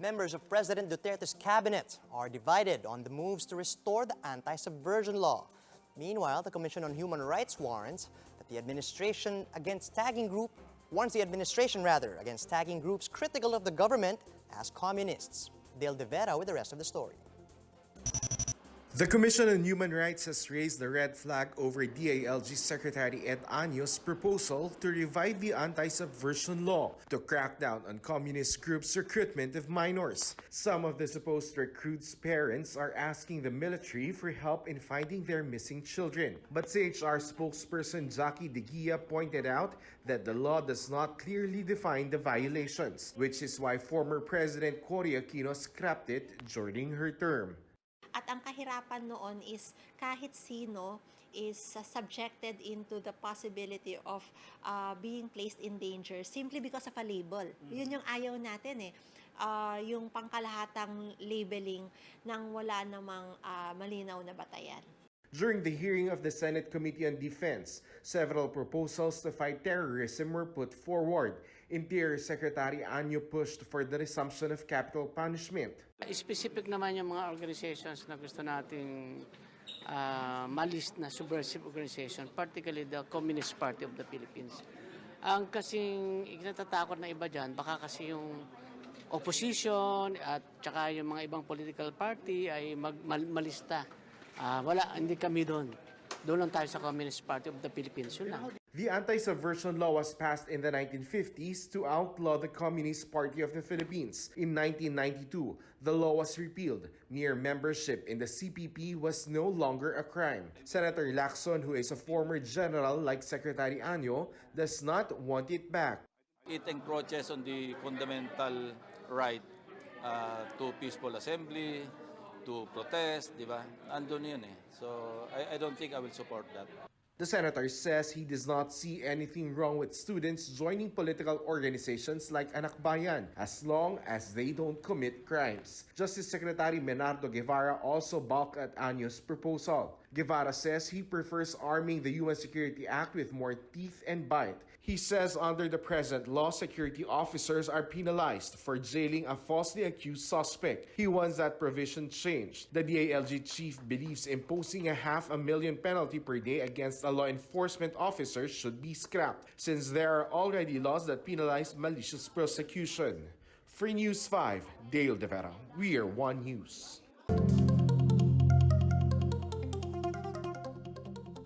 Members of President Duterte's cabinet are divided on the moves to restore the anti-subversion law. Meanwhile, the Commission on Human Rights warns that the administration against tagging groups critical of the government as communists. Dale De Vera with the rest of the story. The Commission on Human Rights has raised the red flag over DILG Secretary Ed Año's proposal to revive the anti-subversion law to crack down on communist groups' recruitment of minors. Some of the supposed recruits' parents are asking the military for help in finding their missing children. But CHR spokesperson Jackie De Guia pointed out that the law does not clearly define the violations, which is why former President Cory Aquino scrapped it during her term. At ang kahirapan noon is kahit sino is subjected into the possibility of being placed in danger simply because of a label. Yun yung ayaw natin eh. Yung pangkalahatang labeling nang wala namang malinaw na batayan. During the hearing of the Senate Committee on Defense, several proposals to fight terrorism were put forward. Interior Secretary Año pushed for the resumption of capital punishment. Specific naman yung mga organizations na gusto nating malist na subversive organization, particularly the Communist Party of the Philippines. Ang kasing ikinatatakot na iba dyan, baka kasi yung opposition at saka yung mga ibang political party ay malista. Wala, hindi kami doon. Doon lang tayo sa Communist Party of the Philippines. Yun lang. The anti-subversion law was passed in the 1950s to outlaw the Communist Party of the Philippines. In 1992, the law was repealed. Mere membership in the CPP was no longer a crime. Senator Lacson, who is a former general like Secretary Año, does not want it back. It encroaches on the fundamental right to peaceful assembly, to protest, di ba? Andun yun eh. So, I don't think I will support that. The senator says he does not see anything wrong with students joining political organizations like Anak Bayan as long as they don't commit crimes. Justice Secretary Menardo Guevara also balked at Año's proposal. Guevara says he prefers arming the UN Security Act with more teeth and bite. He says under the present law, security officers are penalized for jailing a falsely accused suspect. He wants that provision changed. The DILG chief believes imposing a $500,000 penalty per day against a law enforcement officer should be scrapped, since there are already laws that penalize malicious prosecution. For News 5, Dale De Vera, We Are One News.